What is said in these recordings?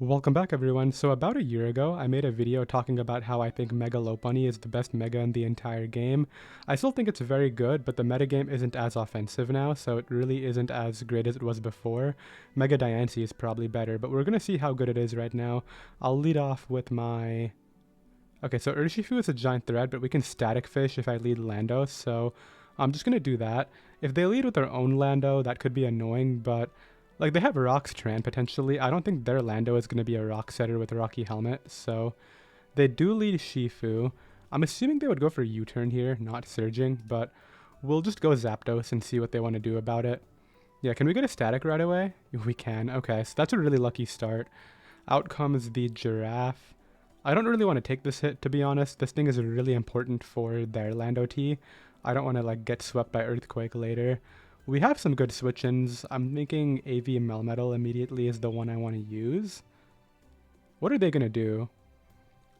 Welcome back everyone. So about a year ago, I made a video talking about how I think Mega Lopunny is the best Mega in the entire game. I still think it's very good, but the metagame isn't as offensive now, so it really isn't as great as it was before. Mega Diancie is probably better, but we're gonna see how good it is right now. I'll lead off with my... Okay, so Urshifu is a giant threat, but we can static fish if I lead Lando, so I'm just gonna do that. If they lead with their own Lando, that could be annoying, but like, they have Rock's Tran potentially. I don't think their Lando is going to be a Rock Setter with a Rocky Helmet, so they do lead Shifu. I'm assuming they would go for U-turn here, not Surging, but we'll just go Zapdos and see what they want to do about it. Yeah, can we get a static right away? We can. Okay, so that's a really lucky start. Out comes the Giraffe. I don't really want to take this hit, to be honest. This thing is really important for their Lando T. I don't want to, like, get swept by Earthquake later. We have some good switch-ins. I'm thinking AV Melmetal immediately is the one I want to use. What are they going to do?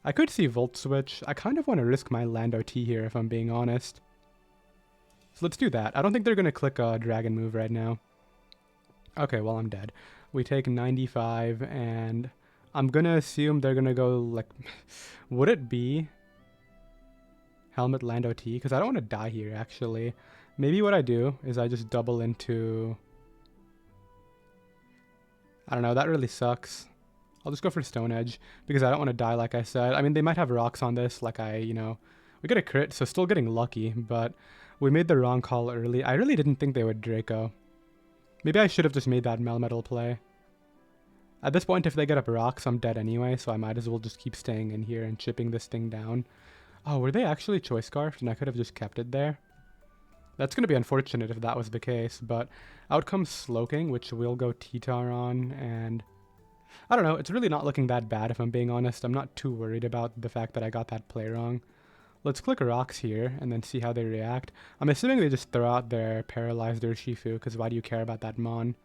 I could see Volt Switch. I kind of want to risk my Lando T here if I'm being honest. So let's do that. I don't think they're going to click a Dragon move right now. Okay, well, I'm dead. We take 95 and I'm going to assume they're going to go like... Would it be Helmet Lando T? Because I don't want to die here actually. Maybe what I do is I just double into... I don't know, that really sucks. I'll just go for Stone Edge, because I don't want to die like I said. I mean, they might have rocks on this, like we get a crit, so still getting lucky, but we made the wrong call early. I really didn't think they would Draco. Maybe I should have just made that Melmetal play. At this point, if they get up rocks, I'm dead anyway, so I might as well just keep staying in here and chipping this thing down. Oh, were they actually Choice Scarfed, and I could have just kept it there? That's going to be unfortunate if that was the case, but out comes Slowking, which we'll go T-Tar on, and I don't know, it's really not looking that bad if I'm being honest. I'm not too worried about the fact that I got that play wrong. Let's click rocks here and then see how they react. I'm assuming they just throw out their paralyzed Urshifu, because why do you care about that Mon?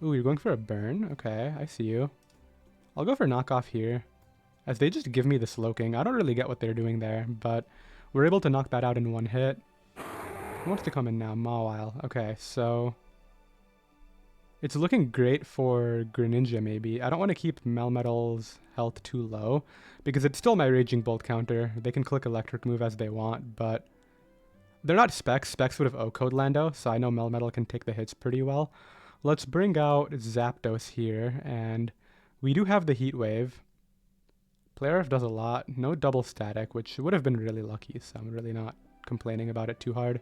Ooh, you're going for a burn? Okay, I see you. I'll go for knockoff here, as they just give me the Slowking. I don't really get what they're doing there, but we're able to knock that out in one hit. Who wants to come in now? Mawile. Okay, so it's looking great for Greninja, maybe. I don't want to keep Melmetal's health too low, because it's still my Raging Bolt counter. They can click Electric move as they want, but they're not Specs. Specs would have O-code Lando, so I know Melmetal can take the hits pretty well. Let's bring out Zapdos here, and we do have the Heat Wave. Play-Rough does a lot. No double static, which would have been really lucky, so I'm really not complaining about it too hard.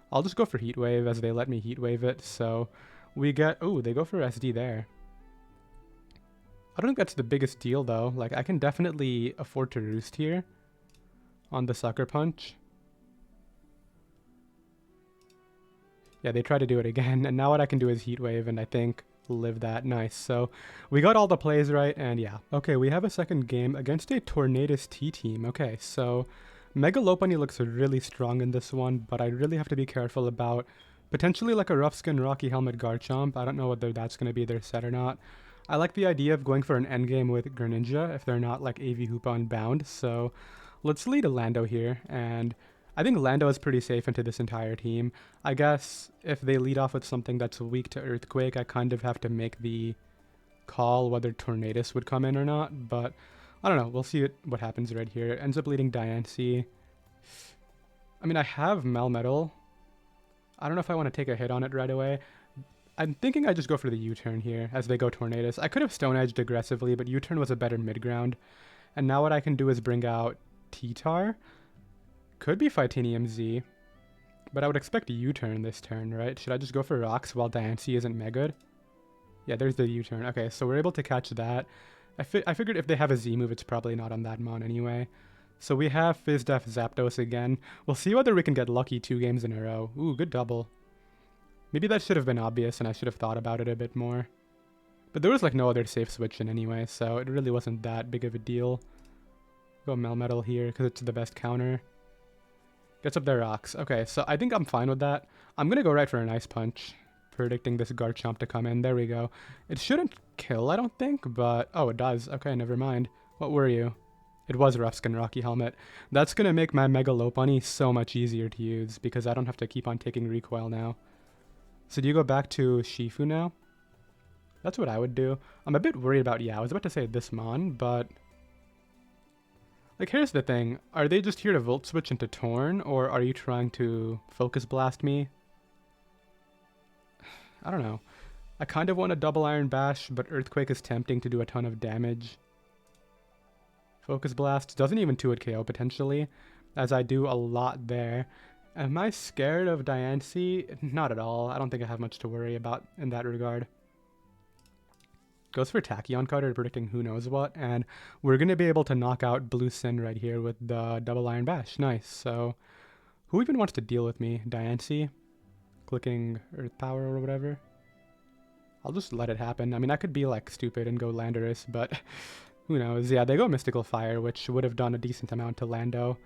I'll just go for Heat Wave as they let me Heat Wave it, so we get... Ooh, they go for SD there. I don't think that's the biggest deal, though. Like, I can definitely afford to roost here on the Sucker Punch. Yeah, they try to do it again, and now what I can do is Heat Wave, and I think live that. Nice. So we got all the plays right, and yeah. Okay, we have a second game against a Tornadus T team. Okay, so Mega Lopunny looks really strong in this one, but I really have to be careful about potentially like a Rough Skin Rocky Helmet Garchomp. I don't know whether that's going to be their set or not. I like the idea of going for an endgame with Greninja if they're not like AV Hoopa unbound, so let's lead a Lando here, and I think Lando is pretty safe into this entire team. I guess if they lead off with something that's weak to Earthquake, I kind of have to make the call whether Tornadus would come in or not, but I don't know. We'll see what happens right here. It ends up leading Diancie. I mean, I have Melmetal. I don't know if I want to take a hit on it right away. I'm thinking I just go for the U-turn here as they go Tornadus. I could have Stone Edged aggressively, but U-turn was a better mid-ground. And now what I can do is bring out T-Tar. Could be Fightinium Z, but I would expect a U-turn this turn, right? Should I just go for rocks while Diancie isn't Mega'd? Yeah, there's the U-turn. Okay, so we're able to catch that. I figured if they have a Z move, it's probably not on that Mon anyway. So we have Fizdef Zapdos again. We'll see whether we can get lucky 2 games in a row. Ooh, good double. Maybe that should have been obvious and I should have thought about it a bit more. But there was like no other safe switch in anyway, so it really wasn't that big of a deal. Go Melmetal here because it's the best counter. Gets up their rocks. Okay, so I think I'm fine with that. I'm going to go right for an Ice Punch, predicting this Garchomp to come in. There we go. It shouldn't kill, I don't think, but... Oh, it does. Okay, never mind. What were you? It was Rough Skin Rocky Helmet. That's going to make my Mega Lopunny so much easier to use, because I don't have to keep on taking recoil now. So do you go back to Shifu now? That's what I would do. I'm a bit worried about, yeah, I was about to say this Mon, but... Like, here's the thing. Are they just here to Volt Switch into Torn, or are you trying to Focus Blast me? I don't know. I kind of want a double Iron Bash, but Earthquake is tempting to do a ton of damage. Focus Blast doesn't even 2-hit KO potentially, as I do a lot there. Am I scared of Diancie? Not at all. I don't think I have much to worry about in that regard. Goes for Tachyon Cutter, predicting who knows what, and we're going to be able to knock out LusterSN right here with the double Iron Bash. Nice. So, who even wants to deal with me? Diancie? Clicking Earth Power or whatever? I'll just let it happen. I mean, I could be, like, stupid and go Landorus, but who knows? Yeah, they go Mystical Fire, which would have done a decent amount to Lando.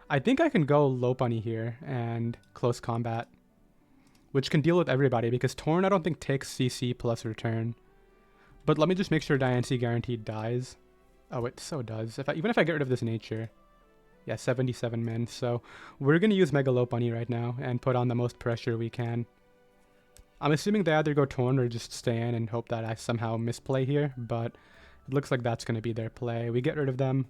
I think I can go Lopunny here and Close Combat, which can deal with everybody, because Torn I don't think takes CC plus Return. But let me just make sure Diancie guaranteed dies. Oh, it so does. Even if I get rid of this nature. Yeah, 77 men. So we're going to use Mega Lopunny right now and put on the most pressure we can. I'm assuming they either go Torn or just stay in and hope that I somehow misplay here. But it looks like that's going to be their play. We get rid of them.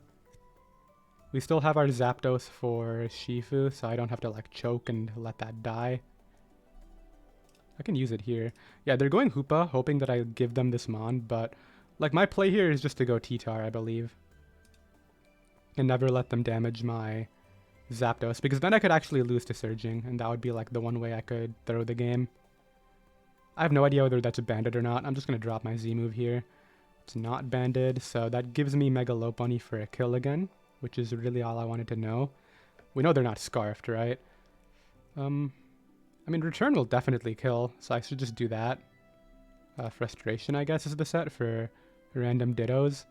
We still have our Zapdos for Shifu, so I don't have to like choke and let that die. I can use it here. Yeah, they're going Hoopa, hoping that I give them this Mon, but like my play here is just to go T-Tar, I believe. And never let them damage my Zapdos, because then I could actually lose to Surging, and that would be like the one way I could throw the game. I have no idea whether that's banded or not. I'm just going to drop my Z move here. It's not banded, so that gives me Mega Lopunny for a kill again, which is really all I wanted to know. We know they're not Scarfed, right? I mean, Return will definitely kill, so I should just do that. Frustration, I guess, is the set for random Dittos.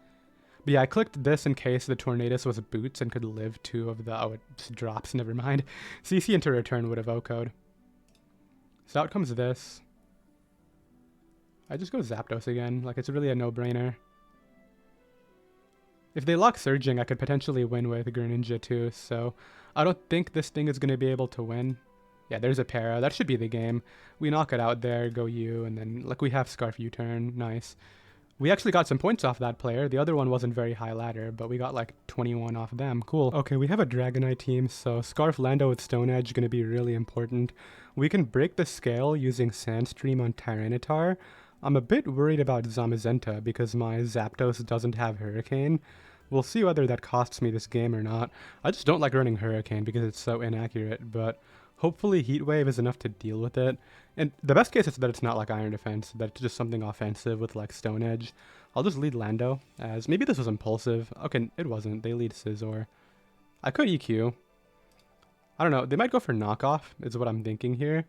But yeah, I clicked this in case the Tornadus was Boots and could live 2 of the... Oh, it just drops, never mind. CC into Return would have OHKO'd. So out comes this. I just go Zapdos again, like it's really a no-brainer. If they lock Surging, I could potentially win with Greninja too, so I don't think this thing is going to be able to win. Yeah, there's a para. That should be the game. We knock it out there, go U, and then, like, we have Scarf U-turn. Nice. We actually got some points off that player. The other one wasn't very high ladder, but we got, like, 21 off them. Cool. Okay, we have a Dragonite team, so Scarf Lando with Stone Edge going to be really important. We can break the scale using Sandstream on Tyranitar. I'm a bit worried about Zamazenta because my Zapdos doesn't have Hurricane. We'll see whether that costs me this game or not. I just don't like running Hurricane because it's so inaccurate, but... hopefully Heat Wave is enough to deal with it. And the best case is that it's not like Iron Defense, that it's just something offensive with like Stone Edge. I'll just lead Lando, as maybe this was impulsive. Okay, it wasn't. They lead Scizor. I could EQ. I don't know. They might go for knockoff, is what I'm thinking here.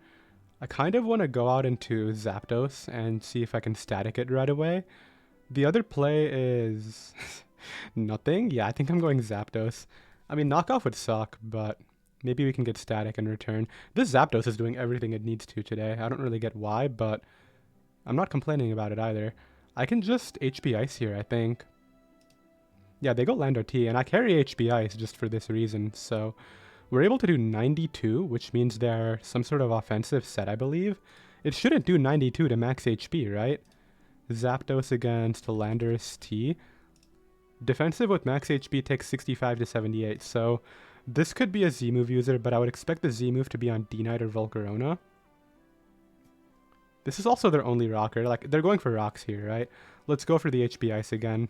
I kind of want to go out into Zapdos and see if I can static it right away. The other play is... nothing? Yeah, I think I'm going Zapdos. I mean, knockoff would suck, but... maybe we can get static in return. This Zapdos is doing everything it needs to today. I don't really get why, but I'm not complaining about it either. I can just HP Ice here, I think. Yeah, they go Lando T, and I carry HP Ice just for this reason. So we're able to do 92, which means they're some sort of offensive set, I believe. It shouldn't do 92 to max HP, right? Zapdos against Landorus T. Defensive with max HP takes 65 to 78, so... this could be a Z-move user, but I would expect the Z-move to be on D-Knight or Volcarona. This is also their only rocker. Like, they're going for rocks here, right? Let's go for the HP Ice again.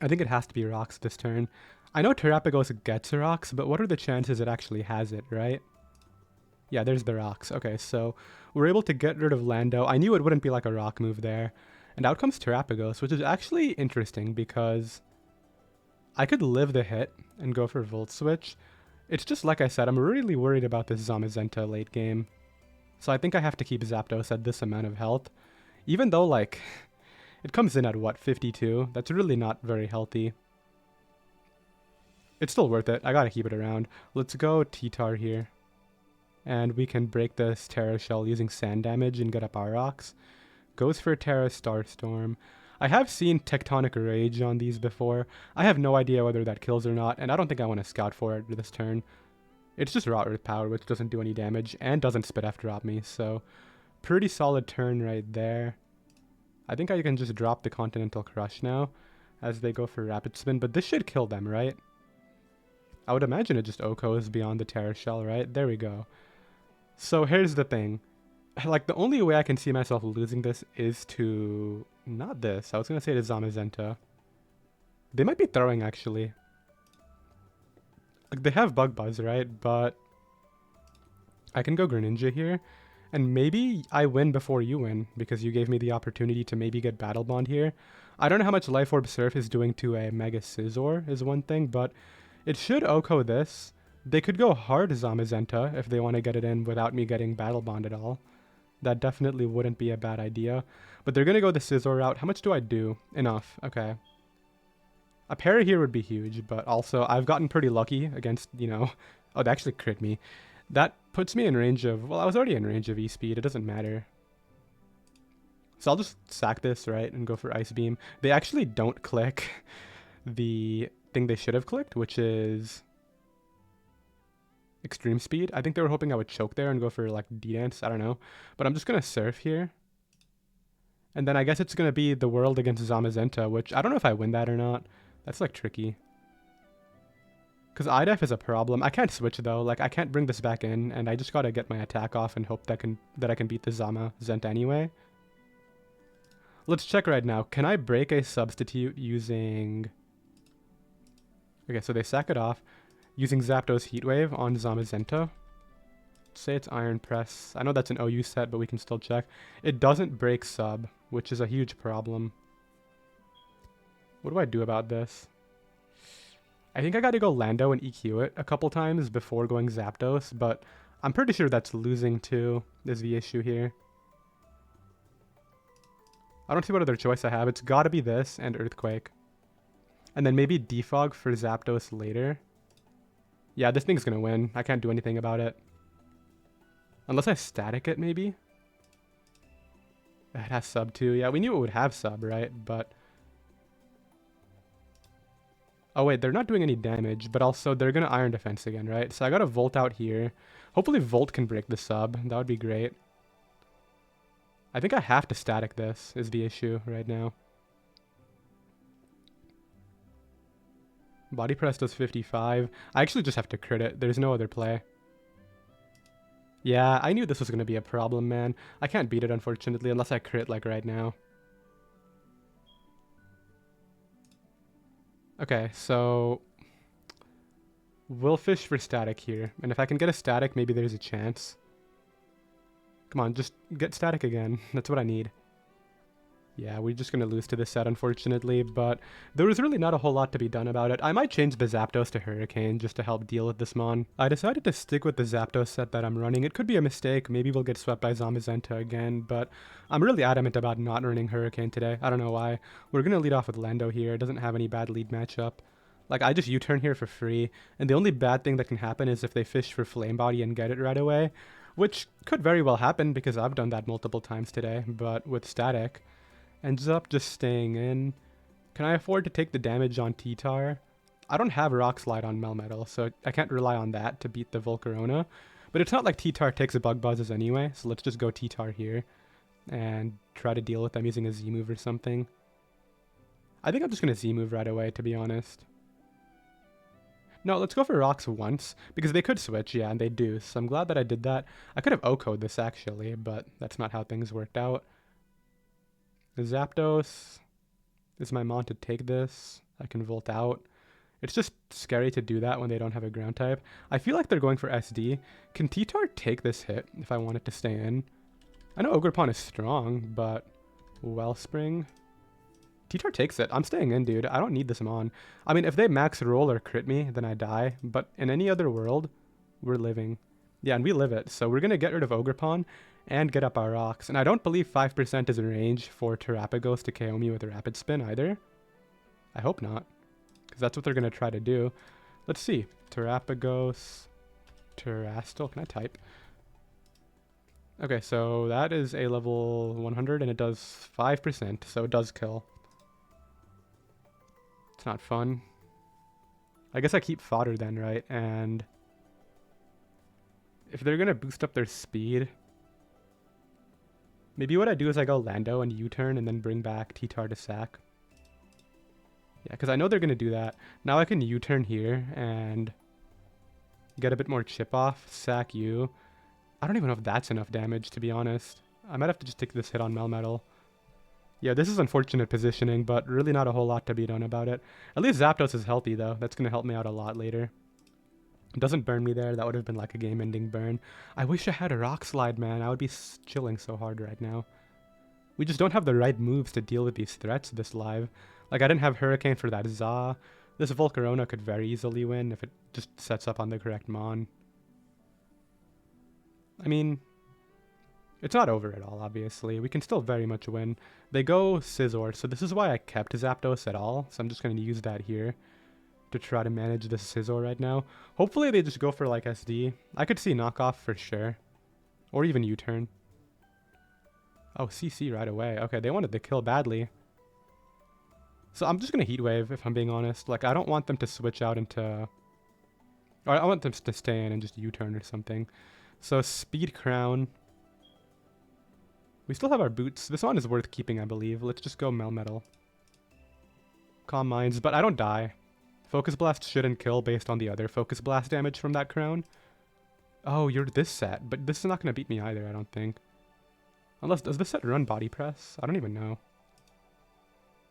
I think it has to be rocks this turn. I know Terapagos gets rocks, but what are the chances it actually has it, right? Yeah, there's the rocks. Okay, so we're able to get rid of Lando. I knew it wouldn't be like a rock move there. And out comes Terapagos, which is actually interesting because... I could live the hit and go for Volt Switch. It's just like I said, I'm really worried about this Zamazenta late game. So I think I have to keep Zapdos at this amount of health. Even though, like, it comes in at, what, 52? That's really not very healthy. It's still worth it. I gotta keep it around. Let's go T-Tar here. And we can break this Terra Shell using sand damage and get up our rocks. Goes for Terra Starstorm. I have seen Tectonic Rage on these before. I have no idea whether that kills or not, and I don't think I want to scout for it this turn. It's just Raw Earth Power, which doesn't do any damage, and doesn't Spit F drop me, so... pretty solid turn right there. I think I can just drop the Continental Crush now as they go for Rapid Spin, but this should kill them, right? I would imagine it just OHKOs beyond the Terror Shell, right? There we go. So here's the thing. Like, the only way I can see myself losing this is to... Not this. I was going to say to Zamazenta. They might be throwing, actually. Like, they have Bug Buzz, right? But I can go Greninja here. And maybe I win before you win, because you gave me the opportunity to maybe get Battle Bond here. I don't know how much Life Orb Surf is doing to a Mega Scizor, is one thing, but it should OHKO this. They could go hard Zamazenta if they want to get it in without me getting Battle Bond at all. That definitely wouldn't be a bad idea. But they're going to go the Scizor route. How much do I do? Enough. Okay. A parry here would be huge, but also I've gotten pretty lucky against, you know... Oh, they actually crit me. That puts me in range of... Well, I was already in range of E-Speed. It doesn't matter. So I'll just sack this, right, and go for Ice Beam. They actually don't click the thing they should have clicked, which is... Extreme Speed. I think they were hoping I would choke there and go for, like, D-Dance. I don't know. But I'm just going to Surf here. And then I guess it's going to be the World against Zamazenta, which I don't know if I win that or not. That's, like, tricky. Because IDEF is a problem. I can't switch, though. Like, I can't bring this back in, and I just gotta get my attack off and hope that I can beat the Zamazenta anyway. Let's check right now. Can I break a substitute using... Okay, so they sack it off. Using Zapdos Heat Wave on Zamazenta. Say it's Iron Press. I know that's an OU set, but we can still check. It doesn't break sub, which is a huge problem. What do I do about this? I think I gotta go Lando and EQ it a couple times before going Zapdos, but I'm pretty sure that's losing too, is the issue here. I don't see what other choice I have. It's gotta be this and Earthquake. And then maybe Defog for Zapdos later. Yeah, this thing's gonna win. I can't do anything about it. Unless I static it, maybe? It has sub too. Yeah, we knew it would have sub, right? But... Oh wait, they're not doing any damage, but also they're gonna Iron Defense again, right? So I got a Volt out here. Hopefully Volt can break the sub. That would be great. I think I have to static this, is the issue right now. Body Press does 55. I actually just have to crit it. There's no other play. Yeah, I knew this was gonna be a problem, man. I can't beat it, unfortunately, unless I crit, like, right now. Okay, so we'll fish for static here. And if I can get a static, maybe there's a chance. Come on, just get static again. That's what I need. Yeah, we're just going to lose to this set, unfortunately, but there was really not a whole lot to be done about it. I might change the Zapdos to Hurricane just to help deal with this Mon. I decided to stick with the Zapdos set that I'm running. It could be a mistake. Maybe we'll get swept by Zamazenta again, but I'm really adamant about not running Hurricane today. I don't know why. We're going to lead off with Lando here. It doesn't have any bad lead matchup. Like, I just U-turn here for free, and the only bad thing that can happen is if they fish for Flame Body and get it right away, which could very well happen because I've done that multiple times today, but with static... Ends up just staying in. Can I afford to take the damage on T-Tar? I don't have Rock Slide on Melmetal, so I can't rely on that to beat the Volcarona. But it's not like T-Tar takes a Bug Buzzes anyway, so let's just go T-Tar here. And try to deal with them using a Z-move or something. I think I'm just going to Z-move right away, to be honest. No, let's go for Rocks once, because they could switch, yeah, and they do. So I'm glad that I did that. I could have OHKO'd this, actually, but that's not how things worked out. Zapdos is my Mon to take this. I can Volt out. It's just scary to do that when they don't have a ground type. I feel like they're going for SD. Can T-Tar take this hit if I want it to stay in? I know Ogerpon is strong, but Wellspring. T-Tar takes it. I'm staying in, dude. I don't need this Mon. I mean, if they max roll or crit me, then I die. But in any other world, we're living. Yeah, and we live it. So we're going to get rid of Ogerpon and get up our rocks. And I don't believe 5% is in range for Terrapagos to KO me with a Rapid Spin either. I hope not, because that's what they're going to try to do. Let's see. Terrapagos, Terrastal. Can I type? Okay, so that is a level 100, and it does 5%, so it does kill. It's not fun. I guess I keep fodder then, right? And if they're going to boost up their speed... Maybe what I do is I go Lando and U-turn and then bring back T-Tar to sack. Yeah, because I know they're going to do that. Now I can U-turn here and get a bit more chip off, sack you. I don't even know if that's enough damage, to be honest. I might have to just take this hit on Melmetal. Yeah, this is unfortunate positioning, but really not a whole lot to be done about it. At least Zapdos is healthy, though. That's going to help me out a lot later. It doesn't burn me there. That would have been like a game-ending burn. I wish I had a Rock Slide, man. I would be chilling so hard right now. We just don't have the right moves to deal with these threats this live. Like, I didn't have Hurricane for that Za. This Volcarona could very easily win if it just sets up on the correct Mon. I mean, it's not over at all, obviously. We can still very much win. They go Scizor, so this is why I kept Zapdos at all. So I'm just going to use that here to try to manage this Scizor right now. Hopefully they just go for, like, SD. I could see knockoff for sure. Or even U-turn. Oh, CC right away. Okay, they wanted the kill badly. So I'm just going to Heat Wave, if I'm being honest. Like, I don't want them to switch out into... Or I want them to stay in and just U-turn or something. So Speed Crown. We still have our boots. This one is worth keeping, I believe. Let's just go Melmetal. Calm Minds, but I don't die. Focus Blast shouldn't kill based on the other Focus Blast damage from that crown. Oh, you're this set, but this is not going to beat me either, I don't think. Unless, does this set run Body Press? I don't even know.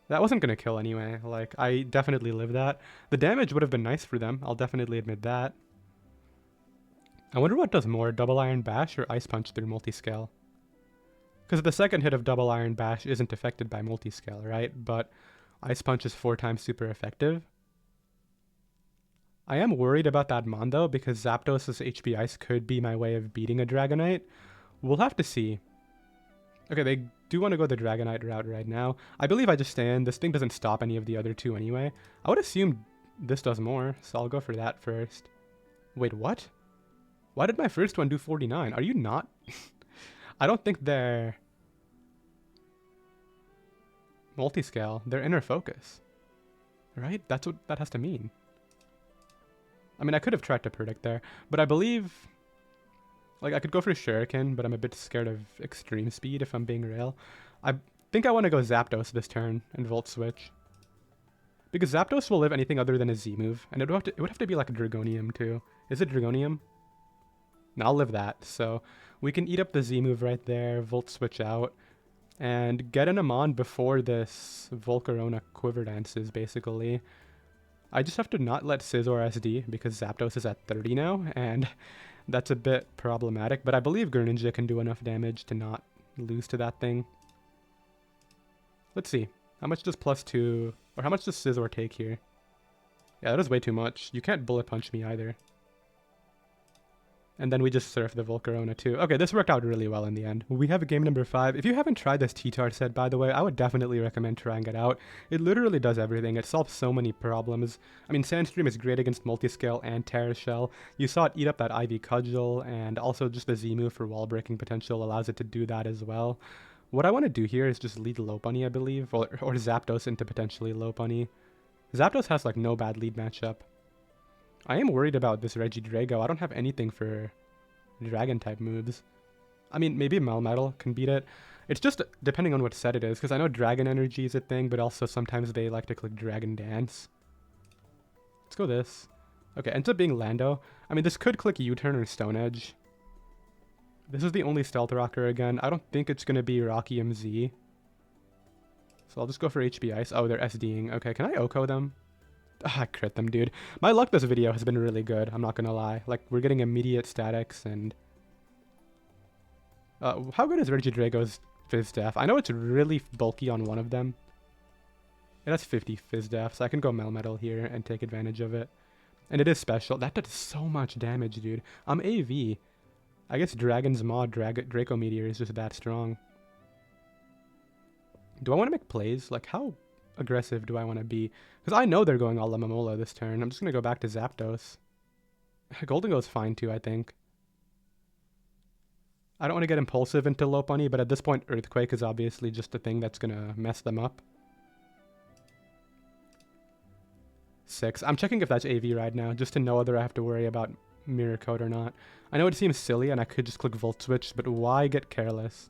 That wasn't going to kill anyway. Like, I definitely live that. The damage would have been nice for them. I'll definitely admit that. I wonder what does more, Double Iron Bash or Ice Punch through Multiscale? Because the second hit of Double Iron Bash isn't affected by Multiscale, right? But Ice Punch is 4 times super effective. I am worried about that Mon though, because Zapdos' HP Ice could be my way of beating a Dragonite. We'll have to see. Okay, they do want to go the Dragonite route right now. I believe I just stay in. This thing doesn't stop any of the other two anyway. I would assume this does more, so I'll go for that first. Wait, what? Why did my first one do 49? Are you not? I don't think they're Multiscale. They're Inner Focus. Right? That's what that has to mean. I mean, I could have tried to predict there, but I believe... Like, I could go for Shuriken, but I'm a bit scared of Extreme Speed if I'm being real. I think I want to go Zapdos this turn and Volt Switch. Because Zapdos will live anything other than a Z move, and it would have to be like a Dragonium too. Is it Dragonium? No, I'll live that. So we can eat up the Z move right there, Volt Switch out, and get an Amon before this Volcarona Quiver dances, basically. I just have to not let Scizor SD because Zapdos is at 30 now, and that's a bit problematic. But I believe Greninja can do enough damage to not lose to that thing. Let's see. How much does +2, or how much does Scizor take here? Yeah, that is way too much. You can't Bullet Punch me either. And then we just surf the Volcarona too. Okay, this worked out really well in the end. We have a game number 5. If you haven't tried this T-Tar set, by the way, I would definitely recommend trying it out. It literally does everything. It solves so many problems. I mean, Sandstream is great against Multiscale and Terra Shell. You saw it eat up that Ivy Cudgel, and also just the Z move for wall breaking potential allows it to do that as well. What I want to do here is just lead Lopunny, I believe, or Zapdos into potentially Lopunny. Zapdos has like no bad lead matchup. I am worried about this Regidrago. I don't have anything for Dragon-type moves. I mean, maybe Melmetal can beat it. It's just depending on what set it is, because I know Dragon Energy is a thing, but also sometimes they like to click Dragon Dance. Let's go this. Okay, ends up being Lando. I mean, this could click U-turn or Stone Edge. This is the only Stealth Rocker again. I don't think it's going to be Rocky MZ. So I'll just go for HP Ice. Oh, they're SDing. Okay, can I OHKO them? I crit them, dude. My luck this video has been really good, I'm not gonna lie. Like, we're getting immediate statics, and... how good is Regidrago's Fizz Def? I know it's really bulky on one of them. It has 50 Fizz Def, so I can go Melmetal here and take advantage of it. And it is special. That does so much damage, dude. I'm AV. I guess Dragon's Maw Draco Meteor is just that strong. Do I want to make plays? Like, how aggressive do I want to be? Because I know they're going all Lamimola this turn. I'm just going to go back to Zapdos. Goldengo's fine too, I think. I don't want to get impulsive into Lopunny, but at this point, Earthquake is obviously just the thing that's going to mess them up. 6. I'm checking if that's AV right now, just to know whether I have to worry about Mirror Coat or not. I know it seems silly, and I could just click Volt Switch, but why get careless?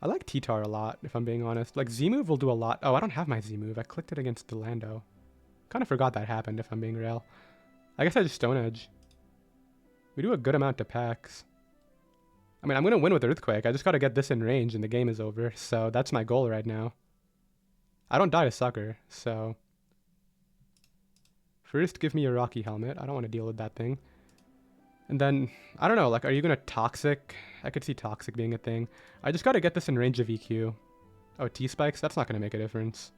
I like T-Tar a lot, if I'm being honest. Like, Z-move will do a lot. Oh, I don't have my Z-move. I clicked it against the Lando. Kind of forgot that happened, if I'm being real. I guess I just Stone Edge. We do a good amount to packs. I mean, I'm going to win with Earthquake. I just got to get this in range and the game is over. So that's my goal right now. I don't die to Sucker, so... First, give me a Rocky Helmet. I don't want to deal with that thing. And then, I don't know, like, are you going to Toxic? I could see Toxic being a thing. I just got to get this in range of EQ. Oh, T-Spikes? That's not going to make a difference.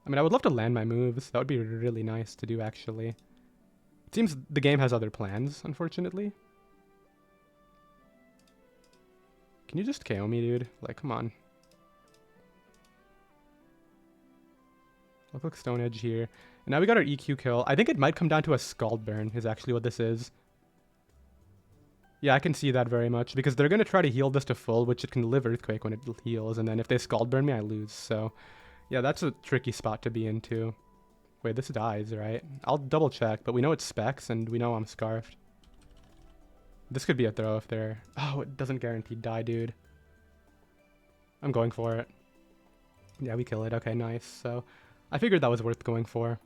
I mean, I would love to land my moves. That would be really nice to do, actually. It seems the game has other plans, unfortunately. Can you just KO me, dude? Like, come on. I'll click Stone Edge here. And now we got our EQ kill. I think it might come down to a Scald Burn is actually what this is. Yeah, I can see that very much. Because they're going to try to heal this to full, which it can live Earthquake when it heals. And then if they Scald Burn me, I lose. So, yeah, that's a tricky spot to be in, too. Wait, this dies, right? I'll double check, but we know it's Specs, and we know I'm Scarfed. This could be a throw if they're... Oh, it doesn't guarantee die, dude. I'm going for it. Yeah, we kill it. Okay, nice. So... I figured that was worth going for.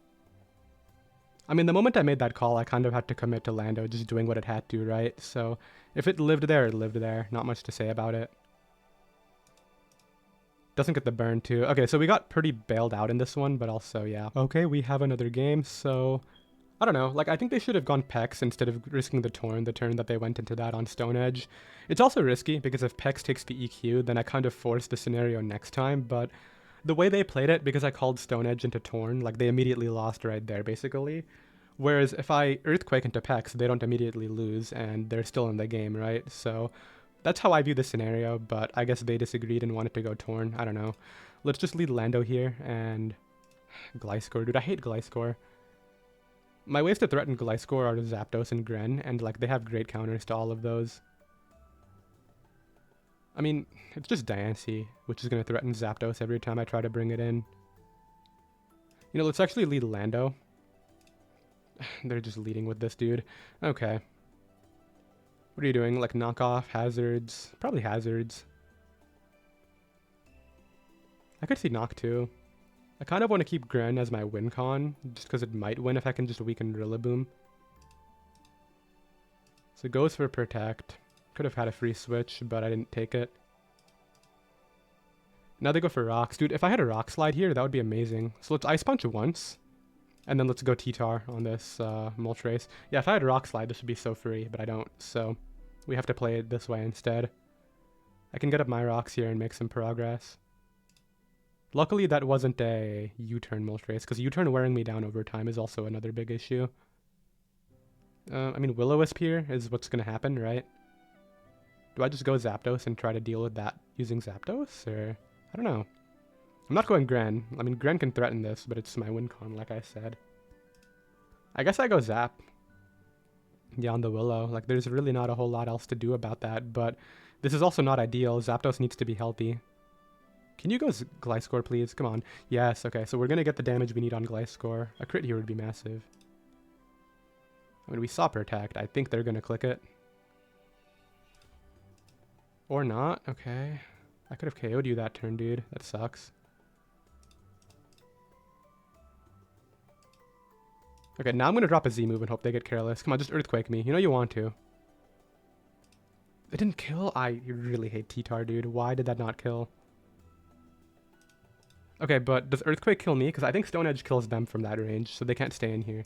I mean, the moment I made that call, I kind of had to commit to Lando just doing what it had to, right? So, if it lived there, it lived there. Not much to say about it. Doesn't get the burn, too. Okay, so we got pretty bailed out in this one, but also, yeah. Okay, we have another game, so... I don't know, like, I think they should have gone Pex instead of risking the turn that they went into that on Stone Edge. It's also risky, because if Pex takes the EQ, then I kind of force the scenario next time, but... The way they played it, because I called Stone Edge into Torn, like, they immediately lost right there, basically. Whereas if I Earthquake into Pex, they don't immediately lose, and they're still in the game, right? So, that's how I view the scenario, but I guess they disagreed and wanted to go Torn. I don't know. Let's just lead Lando here, and... Gliscor. Dude, I hate Gliscor. My ways to threaten Gliscor are Zapdos and Gren, and, like, they have great counters to all of those. I mean, it's just Diancie, which is going to threaten Zapdos every time I try to bring it in. You know, let's actually lead Lando. They're just leading with this dude. Okay. What are you doing? Like, knockoff, hazards? Probably hazards. I could see knock too. I kind of want to keep Gren as my win con, just because it might win if I can just weaken Rillaboom. So it goes for Protect. Could have had a free switch, but I didn't take it. Now they go for rocks. Dude, if I had a rock slide here, that would be amazing. So let's Ice Punch once. And then let's go T-Tar on this Moltres. Yeah, if I had a rock slide, this would be so free, but I don't. So we have to play it this way instead. I can get up my rocks here and make some progress. Luckily, that wasn't a U-turn Moltres, because U-turn wearing me down over time is also another big issue. I mean, Will-O-Wisp here is what's going to happen, right? Do I just go Zapdos and try to deal with that using Zapdos? Or, I don't know. I'm not going Gren. I mean, Gren can threaten this, but it's my win con, like I said. I guess I go Zap. Yeah, on the Willow. Like, there's really not a whole lot else to do about that, but this is also not ideal. Zapdos needs to be healthy. Can you go Gliscor, please? Come on. Yes, okay, so we're going to get the damage we need on Gliscor. A crit here would be massive. I mean, we saw Protect. I think they're going to click it. Or not. Okay. I could have KO'd you that turn, dude. That sucks. Okay, now I'm going to drop a Z move and hope they get careless. Come on, just Earthquake me. You know you want to. It didn't kill? I really hate T-Tar, dude. Why did that not kill? Okay, but does Earthquake kill me? Because I think Stone Edge kills them from that range, so they can't stay in here.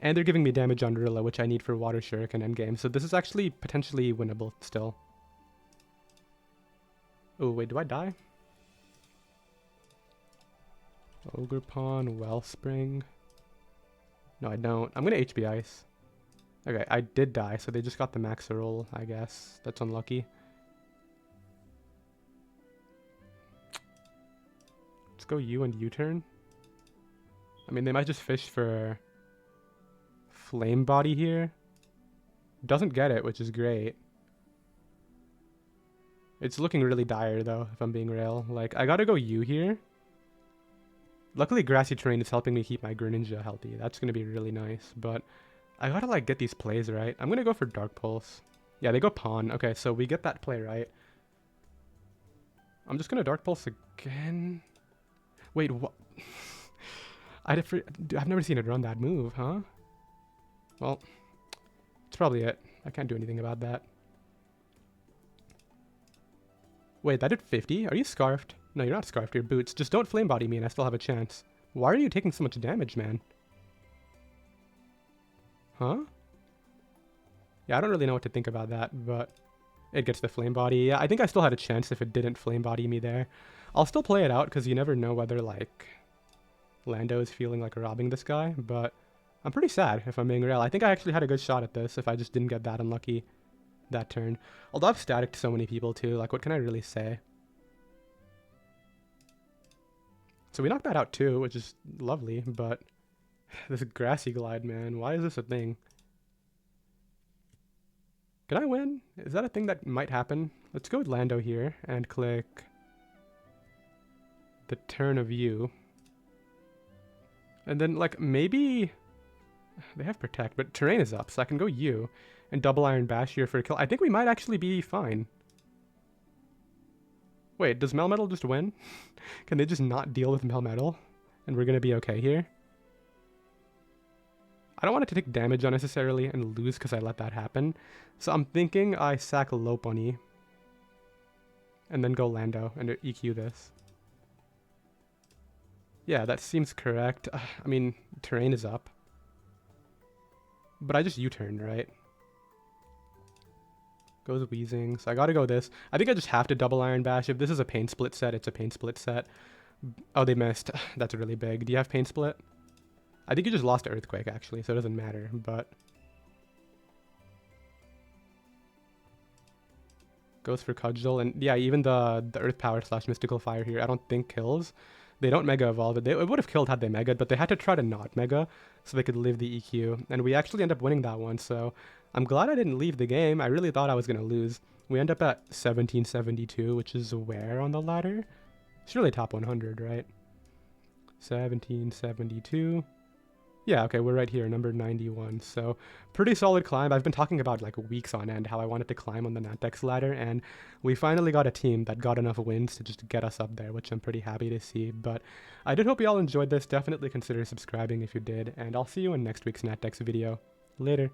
And they're giving me damage on Rilla, which I need for Water Shuriken endgame. So this is actually potentially winnable still. Oh, wait, do I die? Ogre Pawn, Wellspring. No, I don't. I'm going to HB Ice. Okay, I did die, so they just got the max roll, I guess. That's unlucky. Let's go U and U-turn. I mean, they might just fish for Flame Body here. Doesn't get it, which is great. It's looking really dire, though, if I'm being real. Like, I gotta go U here. Luckily, Grassy Terrain is helping me keep my Greninja healthy. That's gonna be really nice, but I gotta, like, get these plays right. I'm gonna go for Dark Pulse. Yeah, they go pawn. Okay, so we get that play right. I'm just gonna Dark Pulse again. Wait, what? I've never seen it run that move, huh? Well, it's probably it. I can't do anything about that. Wait, that did 50? Are you scarfed? No, you're not scarfed. You're boots. Just don't flame body me and I still have a chance. Why are you taking so much damage, man? Huh? Yeah, I don't really know what to think about that, but it gets the flame body. Yeah, I think I still had a chance if it didn't flame body me there. I'll still play it out because you never know whether, like, Lando is feeling like robbing this guy, but I'm pretty sad if I'm being real. I think I actually had a good shot at this if I just didn't get that unlucky that turn. Although I've staticked so many people too, like what can I really say? So we knocked that out too, which is lovely, but this grassy glide, man, why is this a thing? Can I win? Is that a thing that might happen? Let's go with Lando here and click the turn of you. And then, like, maybe they have protect, but terrain is up, so I can go you and double iron bash here for a kill. I think we might actually be fine. Wait, does Melmetal just win? Can they just not deal with Melmetal? And we're gonna be okay here? I don't want it to take damage unnecessarily and lose because I let that happen. So I'm thinking I sack Lopunny and then go Lando and EQ this. Yeah, that seems correct. I mean, terrain is up. But I just U-turned, right? Goes Wheezing. So I gotta go this. I think I just have to double Iron Bash. If this is a Pain Split set, it's a Pain Split set. Oh, they missed. That's really big. Do you have Pain Split? I think you just lost to Earthquake, actually, so it doesn't matter, but... Goes for Cudgel, and yeah, even the Earth Power / Mystical Fire here, I don't think kills. They don't Mega Evolve it. It would have killed had they Mega'd, but they had to try to not Mega, so they could live the EQ. And we actually end up winning that one, so I'm glad I didn't leave the game. I really thought I was going to lose. We end up at 1772, which is where on the ladder? Surely top 100, right? 1772. Yeah, okay, we're right here, number 91. So pretty solid climb. I've been talking about like weeks on end how I wanted to climb on the Nantex ladder, and we finally got a team that got enough wins to just get us up there, which I'm pretty happy to see. But I did hope you all enjoyed this. Definitely consider subscribing if you did, and I'll see you in next week's Nantex video. Later.